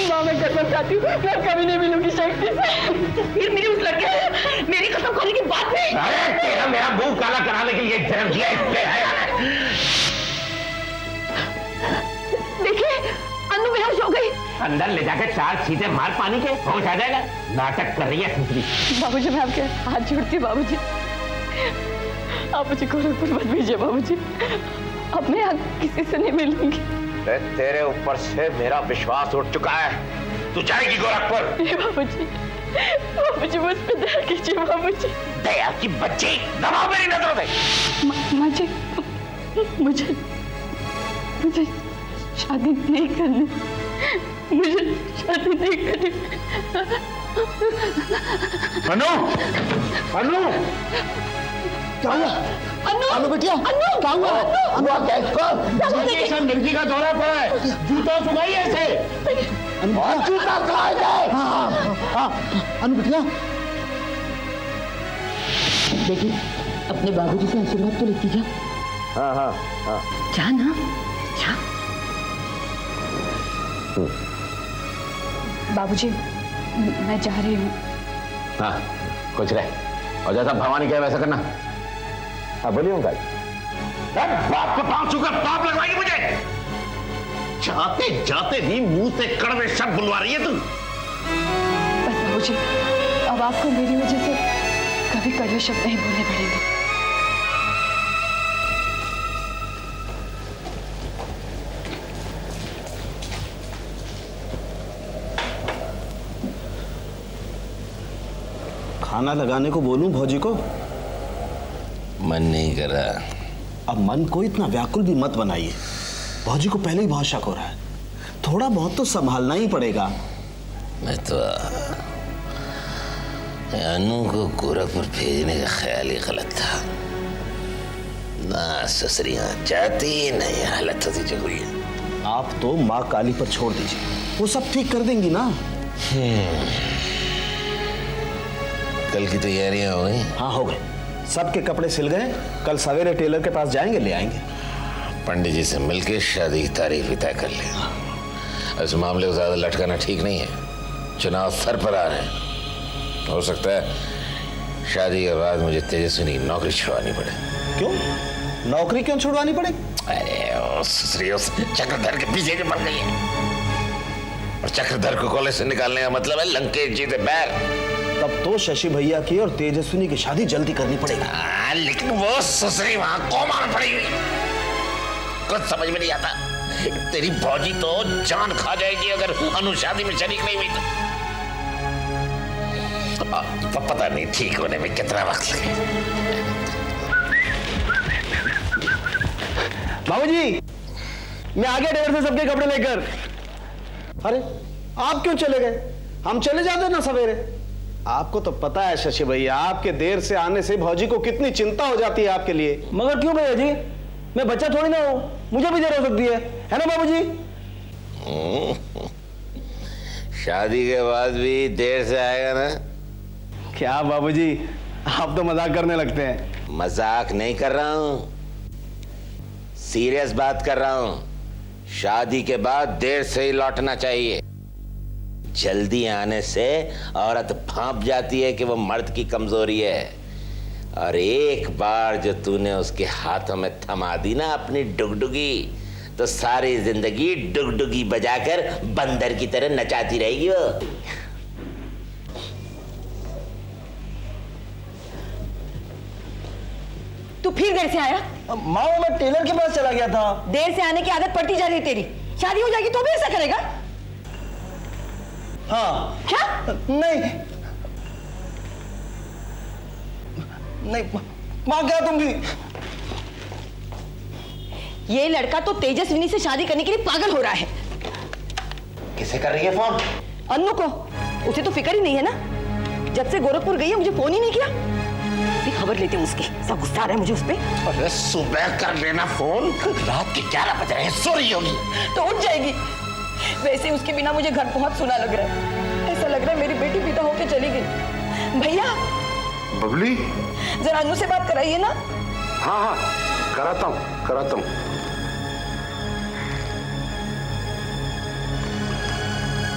माँ मैं कसम खाती हूँ, मैं कभी नहीं मिलूंगी शक्ति से। फिर मेरी उस लड़के से मेरी कसम खाने की बात नहीं। अरे तेरा मेरा मुंह काला कराने के लिए जन्म दिया इसने। देखिए अन्नू बेहोश हो गई। अंदर ले जाकर 4 छींटे मार पानी के, होश आ जाएगा। नाटक कर रही है सुसरी। बाबूजी मैं आपके हाथ जोड़ती हूँ बाबूजी, आप मुझे गोरखपुर मत भेजिए बाबूजी, अब मैं यहाँ किसी से नहीं मिलूंगी। तेरे ऊपर से मेरा विश्वास उठ चुका है, तू जाएगी गोरखपुर। नहीं बाबूजी, बाबूजी मुझ पे दया कीजिए बाबूजी। दया की बच्ची, दबाओ मेरी नजरों से। माँ जी मुझे शादी नहीं करनी, मुझे शादी नहीं करनी। अनु, अनु, क्या हुआ? अनु बिटिया, क्या हुआ? अनु मिर्गी का दौरा पड़ा है, जूता सुनाई ऐसे। जूता सुनाई दे। हाँ, अनु बिटिया देखिए, अपने बाबूजी से आशीर्वाद तो लेती जा। हाँ हाँ हाँ, जा ना जा। बाबूजी मैं जा रही हूँ। हाँ कुछ रहे, और जैसा भवानी कहे वैसा करना। हाँ बोलिए अंकल। बाप को पाँव छूकर पाप लगवाएगी मुझे। जाते जाते भी मुंह से कड़वे शब्द बुलवा रही है तुम। बस बाबूजी अब आपको मेरी वजह से कभी कड़वे शब्द नहीं बोलने पड़ेंगे। खाना लगाने को बोलूं भौजी को? मन नहीं कर रहा। अब मन को इतना व्याकुल भी मत बनाइए, भौजी को पहले ही बहुत शक हो रहा है, थोड़ा बहुत तो संभालना ही पड़ेगा। मैं तो अनु को गोरखपुर भेजने का ख्याल ही गलत था। ना ससुरियां चाहती ना ये हालत होती जो हुई है। आप तो माँ काली पर छोड़ दीजिए, वो सब ठीक कर देंगी ना। कल की तैयारियां हो गई? हाँ हो गए, सबके कपड़े सिल गए, कल सवेरे टेलर के पास जाएंगे, ले आएंगे। पंडित जी से मिलकर शादी की तारीख भी तय कर ले। इस मामले को ज्यादा लटकाना ठीक नहीं है, चुनाव सर पर आ रहे हैं। हो सकता है शादी के बाद मुझे तेजस्विनी की नौकरी छुड़वानी पड़े। क्यों नौकरी क्यों छुड़वानी पड़े? अरे ससुरी उस चक्रधर के पीछे पड़ गई है, और चक्रधर को कॉलेज से निकालने का मतलब है लंकेश जी से बैर। तब तो शशि भैया की और तेजस्विनी की शादी जल्दी करनी पड़ेगी। लेकिन वो ससुरी वहां कोमार पड़ी हुई, कुछ समझ में नहीं आता। तेरी भौजी तो जान खा जाएगी अगर अनु शादी में शरीक नहीं हुई तो पता नहीं ठीक होने में कितना वक्त लगे। बाबूजी मैं आ गया टेलर से सबके कपड़े लेकर। अरे आप क्यों चले गए? हम चले जाते ना सवेरे। आपको तो पता है शशि भैया, आपके देर से आने से भौजी को कितनी चिंता हो जाती है आपके लिए। मगर क्यों भैया जी, मैं बच्चा थोड़ी ना हूं, मुझे भी देर हो सकती है ना बाबूजी? शादी के बाद भी देर से आएगा ना? क्या बाबूजी आप तो मजाक करने लगते हैं। मजाक नहीं कर रहा हूं, सीरियस बात कर रहा हूं। शादी के बाद देर से ही लौटना चाहिए। जल्दी आने से औरत भांप जाती है कि वो मर्द की कमजोरी है, और एक बार जो तूने उसके हाथों में थमा दी ना अपनी डुगडुगी, तो सारी जिंदगी डुगडुगी बजाकर बंदर की तरह नचाती रहेगी वो। तू फिर देर से आया? माँ मैं टेलर के पास चला गया था। देर से आने की आदत पड़ती जा रही है तेरी, शादी हो जाएगी तो भी ऐसा करेगा? हाँ। क्या? नहीं नहीं माँ, क्या तुम भी? ये लड़का तो तेजस्विनी से शादी करने के लिए पागल हो रहा है। किसे कर रही है फोन? अन्नू को, उसे तो फिक्र ही नहीं है ना, जब से गोरखपुर गई है मुझे फोन ही नहीं किया। भी खबर लेती हूँ उसकी, सब गुस्सा आ रहा है मुझे उस पे। अरे सुबह कर लेना फोन, रात के 11 बज रहे हैं, सो रही होगी तो उठ जाएगी। वैसे उसके बिना मुझे घर बहुत सुना लग रहा है, ऐसा लग रहा है मेरी बेटी विदा होके चली गई। भैया बबली, जरा अन्नू से बात कराइए ना। हाँ हाँ कराता हूँ।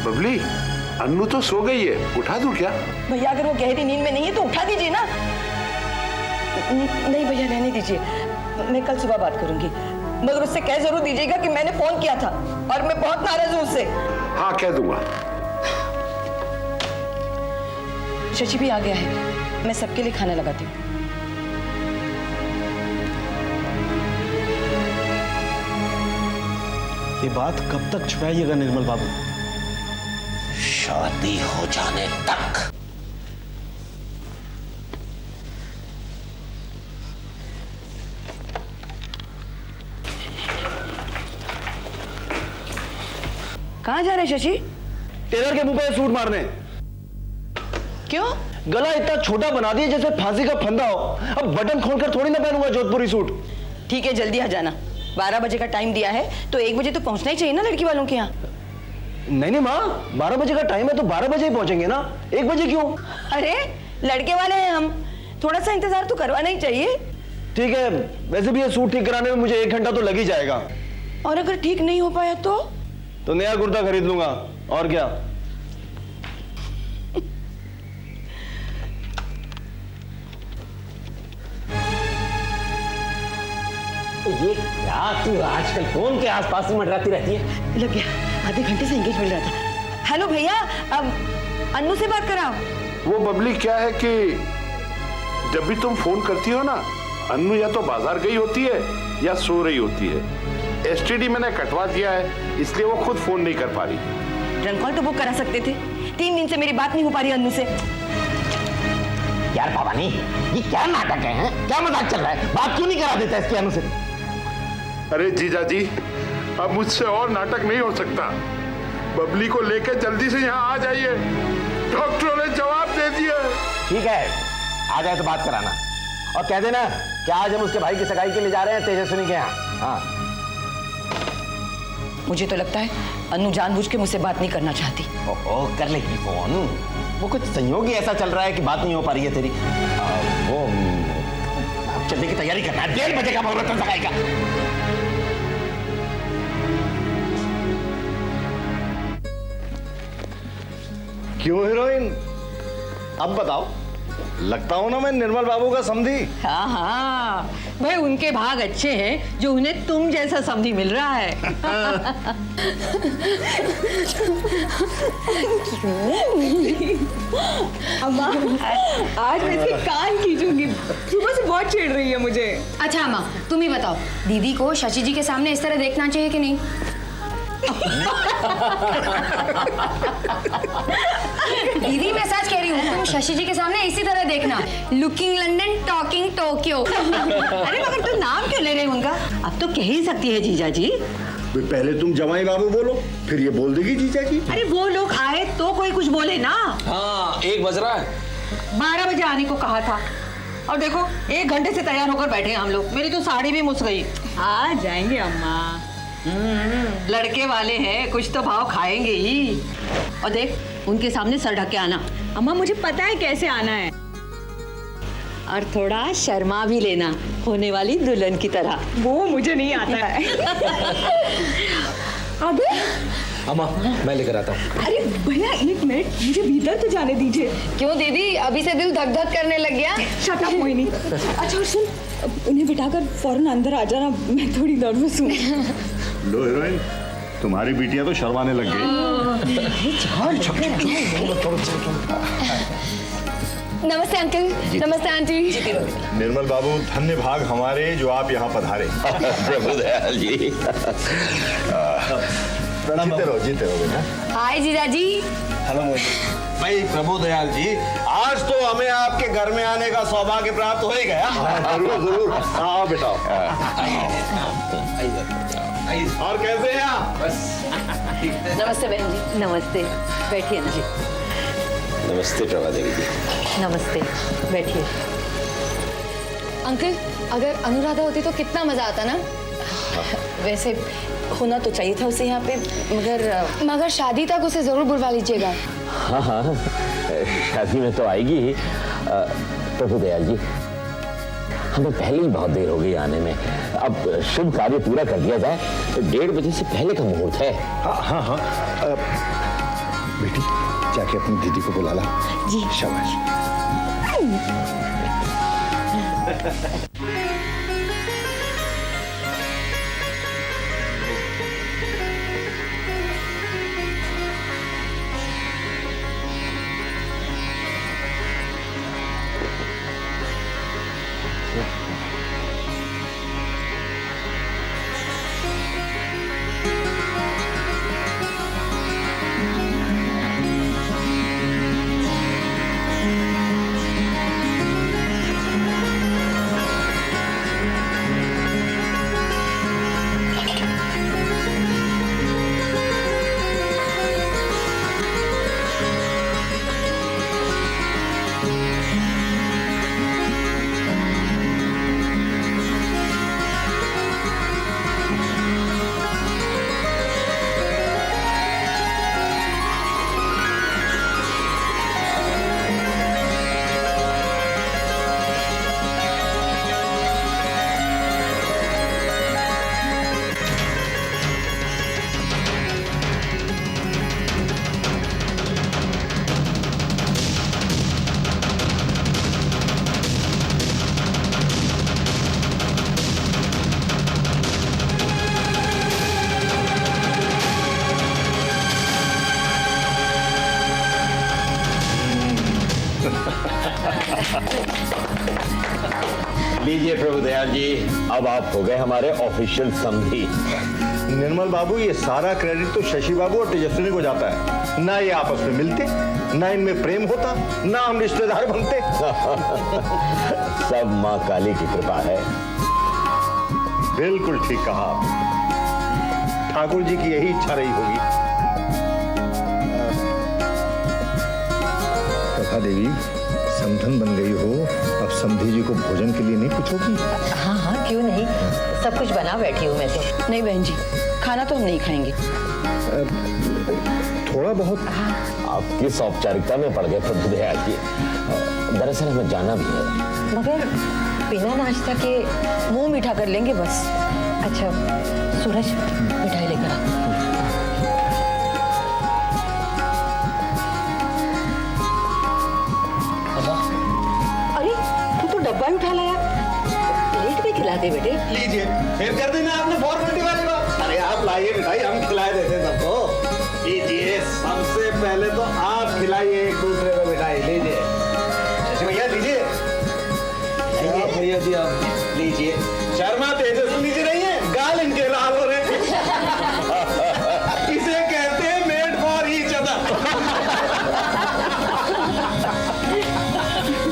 बबली, अन्नू तो सो गई है, उठा दूं क्या? भैया अगर वो गहरी नींद में नहीं है तो उठा दीजिए ना। नहीं भैया रहने दीजिए, मैं कल सुबह बात करूंगी, मगर उससे कह जरूर दीजिएगा कि मैंने फोन किया था और मैं बहुत नाराज हूं उससे। हाँ कह दूंगा। शशि भी आ गया है, मैं सबके लिए खाना लगाती हूँ। ये बात कब तक छुपाइएगा निर्मल बाबू? शादी हो जाने तक। कहाँ जा रहे हैं शशि? टेलर के मुंह पे सूट मारने। क्यों? गला इतना छोटा बना दिया जैसे फांसी का फंदा हो। अब बटन खोलकर थोड़ी ना पहनूंगा जोधपुरी सूट। ठीक है जल्दी आ जाना, 12 बजे का टाइम दिया है तो 1 बजे तो पहुंचना ही चाहिए ना लड़की वालों के यहाँ। नहीं माँ, 12 बजे का टाइम है तो 12 बजे ही पहुंचेंगे ना, 1 बजे क्यों? अरे लड़के वाले हैं हम, थोड़ा सा इंतजार तो करवाना ही चाहिए। ठीक है, वैसे भी ये सूट ठीक कराने में मुझे 1 घंटा तो लग ही जाएगा। और अगर ठीक नहीं हो पाया तो नया कुर्ता खरीद लूंगा, और क्या। ये क्या तू आजकल फोन के आसपास ही मंडराती रहती है? लग गया, आधे घंटे से एंगेज मिल रहा था। हेलो भैया, अब अन्नू से बात कराओ। वो बबली क्या है कि जब भी तुम फोन करती हो ना, अन्नू या तो बाजार गई होती है या सो रही होती है। एसटीडी मैंने कटवा दिया है, इसलिए वो खुद फोन नहीं कर पा रही। रन कॉल तो बुक करा सकते थे, 3 दिन से मेरी बात नहीं हो पा रही अन्नू से। यार भवानी, ये क्या नाटक है, हैं? क्या मजाक चल रहा है? बात क्यों नहीं करा देता इसके अन्नू से? अरे जीजा जी, अब मुझसे और नाटक नहीं हो सकता। बबली को लेकर जल्दी से यहाँ आ जाइए, डॉक्टरों ने जवाब दे दिया। ठीक है, आ जाए तो बात कराना, और कह देना कि आज हम उसके भाई की सगाई के लिए जा रहे हैं तेजस्विनी के यहाँ। हाँ। मुझे तो लगता है अन्नू जानबूझ के मुझसे बात नहीं करना चाहती। ओहो, कर लेगी फोन। वो कुछ संयोग ही ऐसा चल रहा है कि बात नहीं हो पा रही है तेरी। वो अब चलने की तैयारी करना है, 1:30 बजे का मुहूर्त है सगाई का। क्यों हीरोइन, अब बताओ। लगता हूं ना मैं निर्मल बाबू का समधी। हाँ हाँ, भाई उनके भाग अच्छे हैं जो उन्हें तुम जैसा समधी मिल रहा है। अम्मा, आज मैं इसके कान खींचूंगी, सुबह से बहुत चिढ़ रही है मुझे। अच्छा अम्मा, तुम ही बताओ, दीदी को शशि जी के सामने इस तरह देखना चाहिए कि नहीं? दीदी मैं सच कह रही हूँ, तुम शशि जी के सामने इसी तरह देखना, लुकिंग लंदन टॉकिंग टोक्यो। अरे मगर तुम नाम क्यों ले रहे हो उनका? अब तो कह ही सकती है जीजा जी। पहले तुम जमाई बाबू बोलो, फिर ये बोल देगी जीजा जी। अरे वो लोग आए तो कोई कुछ बोले ना। हाँ, 1 बज रहा है। 12 बजे आने को कहा था, और देखो 1 घंटे से तैयार होकर बैठे हैं हम लोग। मेरी तो साड़ी भी मुस गई। आ जाएंगे अम्मा, लड़के वाले हैं, कुछ तो भाव खाएंगे ही। और देख उनके सामने सर ढक के आना। अम्मा मुझे पता है कैसे आना है, और थोड़ा शर्मा भी लेना, होने वाली दुल्हन की तरह। वो मुझे नहीं आता है। अबे अम्मा, मैं लेकर आता हूँ। अरे भैया 1 मिनट, मुझे भीतर तो जाने दीजिए। क्यों दीदी, अभी से दिल धक धक करने लग गया? Shut up Mohini. अच्छा और सुन, उन्हें बिठाकर फौरन अंदर आ जाना, मैं थोड़ी नर्वस हूँ। लो हीरोइन, तुम्हारी बिटिया तो शर्माने लग गई। नमस्ते अंकल। नमस्ते आंटी। निर्मल बाबू, धन्य भाग हमारे जो आप यहाँ पधारे। प्रभु दयाल जी। जीते रहो बेटा। हाय जीजा जी। हेलो मोहिनी। भाई प्रभु दयाल जी, आज तो हमें आपके घर में आने का सौभाग्य प्राप्त हो ही गया। जरूर जरूर, आओ बेटा। और कैसे हैं आप? नमस्ते बहन जी। नमस्ते, बैठिए ना जी। नमस्ते प्रभा देवी जी। नमस्ते, बैठिए। अंकल, अगर अनुराधा होती तो कितना मजा आता ना। वैसे होना तो चाहिए था उसे यहाँ पे, मगर शादी तक उसे जरूर बुलवा लीजिएगा। हाँ हाँ, शादी में तो आएगी ही। प्रभु दयाल जी, हमें पहले ही बहुत देर हो गई आने में। अब शुभ कार्य पूरा कर दिया जाए तो 1:30 बजे से पहले का मुहूर्त है। हाँ हाँ हाँ, बेटी जाके अपनी दीदी को बुला ला। जी। शाबाश। लीजिए प्रभु दयाल जी, अब आप हो गए हमारे ऑफिशियल समधी। निर्मल बाबू, ये सारा क्रेडिट तो शशि बाबू और तेजस्विनी को जाता है। ना ये आपस में मिलते, ना इनमें प्रेम होता, ना हम रिश्तेदार बनते। सब माँ काली की कृपा है। बिल्कुल ठीक कहा आपने। ठाकुर जी की यही इच्छा रही होगी। कथा देवी, समधन बन गई हो, अब समधी जी को भोजन के लिए नहीं पूछोगी? हाँ हाँ, क्यों नहीं, सब कुछ बना बैठी हूँ मैं तो। नहीं बहन जी, खाना तो हम नहीं खाएंगे। थोड़ा बहुत। आप किस औपचारिकता में पड़ गए प्रभु दयाल जी? दरअसल हमें जाना भी है। मगर बिना नाश्ता के मुंह मीठा कर लेंगे बस। अच्छा सूरज, मिठाई लेकर आ। अरे तू तो डब्बा ही उठा लाया, प्लेट भी खिला दे बेटे। लीजिए, फिर कर देना आपने फॉर्मेलिटी वाली बात। अरे आप लाइए मिठाई, हम खिलाए देते सबको। लीजिए, सबसे पहले तो आप खिलाइए एक दूसरे को मिठाई। लीजिए शशि भैया, लीजिए। भैया जी आप लीजिए। शर्मा तेजस्वी जी नहीं है, गाल इनके लाल हो रहे। इसे कहते हैं मेड फॉर ईच अदर।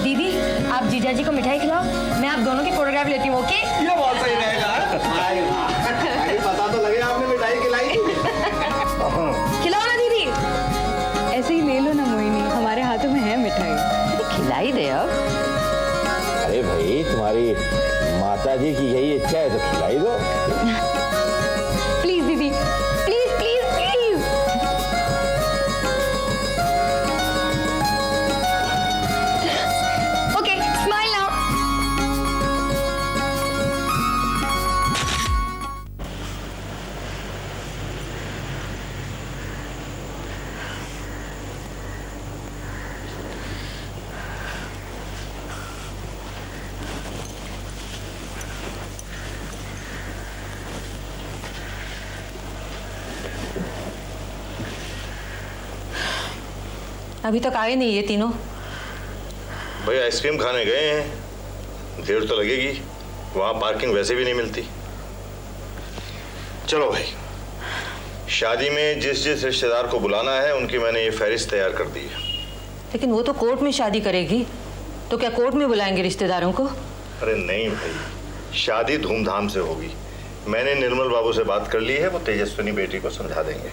दीदी, आप जीजा जी को मिठाई खिलाओ, मैं आप दोनों की फोटोग्राफ लेती हूँ। ओके? ये बहुत सही रहेगा। भाई पता तो लगे आपने मिठाई खिलाई। खिलाओ ना दीदी। ऐसे ही ले लो ना मोहिनी, हमारे हाथों में है मिठाई। खिलाई दे अब। अरे भाई, तुम्हारी माता जी की यही इच्छा है तो खिलाई दो। प्लीज दीदी, please please please. Okay, smile now. अभी तक आए नहीं ये तीनों। भाई आइसक्रीम खाने गए हैं, देर तो लगेगी, वहां पार्किंग वैसे भी नहीं मिलती। चलो भाई, शादी में जिस जिस रिश्तेदार को बुलाना है उनकी मैंने ये फहरिस्त तैयार कर दी है। लेकिन वो तो कोर्ट में शादी करेगी, तो क्या कोर्ट में बुलाएंगे रिश्तेदारों को? अरे नहीं भाई, शादी धूमधाम से होगी। मैंने निर्मल बाबू से बात कर ली है, वो तेजस्विनी बेटी को समझा देंगे।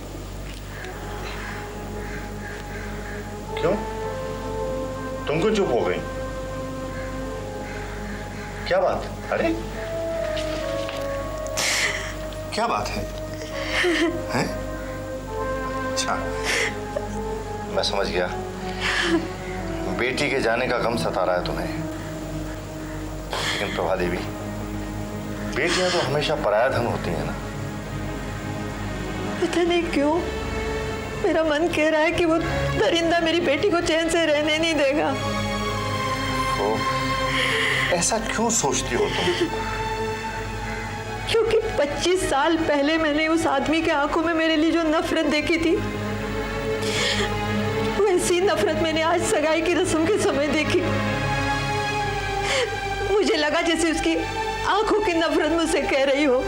क्यों, तुम क्यों चुप हो गई? क्या बात? अरे क्या बात है? हैं? अच्छा, मैं समझ गया। बेटी के जाने का गम सता रहा है तुम्हें। लेकिन प्रभा देवी, बेटियां तो हमेशा पराया धन होती हैं ना। पता नहीं क्यों मेरा मन कह रहा है कि वो दरिंदा मेरी बेटी को चैन से रहने नहीं देगा। तो ऐसा क्यों सोचती हो तुम? क्योंकि 25 साल पहले मैंने उस आदमी के आंखों में मेरे लिए जो नफरत देखी थी, वैसी नफरत मैंने आज सगाई की रस्म के समय देखी। मुझे लगा जैसे उसकी आंखों की नफरत मुझसे कह रही हो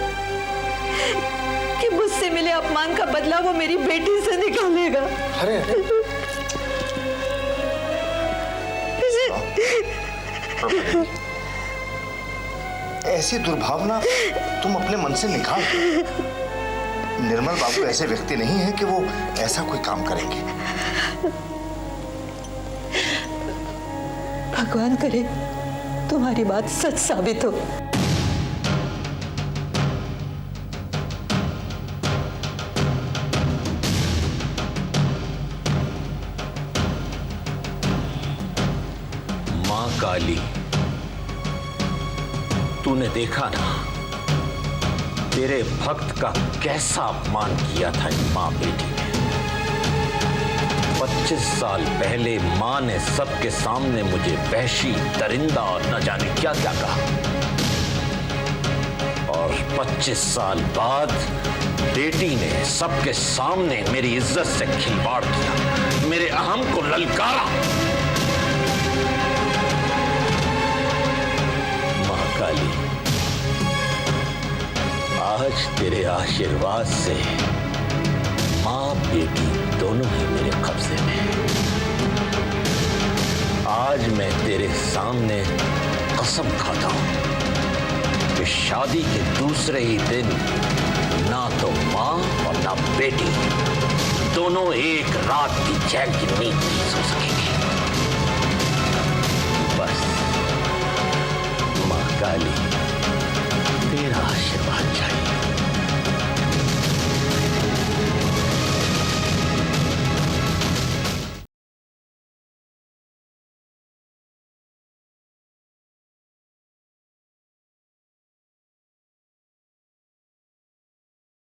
कि मुझसे मिले अपमान का बदला वो मेरी बेटी से निकालेगा। अरे ऐसी दुर्भावना तुम अपने मन से निकाल दो। निर्मल बाबू ऐसे व्यक्ति नहीं है कि वो ऐसा कोई काम करेंगे। भगवान करे तुम्हारी बात सच साबित हो। मां काली, तूने देखा ना तेरे भक्त का कैसा अपमान किया था इन मां बेटी ने। 25 साल पहले मां ने सबके सामने मुझे वहशी, दरिंदा और न जाने क्या क्या कहा, और 25 साल बाद बेटी ने सबके सामने मेरी इज्जत से खिलवाड़ किया, मेरे अहम को ललकारा। मां काली, आज तेरे आशीर्वाद से मां बेटी दोनों ही मेरे कब्जे में हैं। आज मैं तेरे सामने कसम खाता हूं कि शादी के दूसरे ही दिन ना तो मां और ना बेटी दोनों एक रात की चैन की नींद नहीं सो सकेंगे।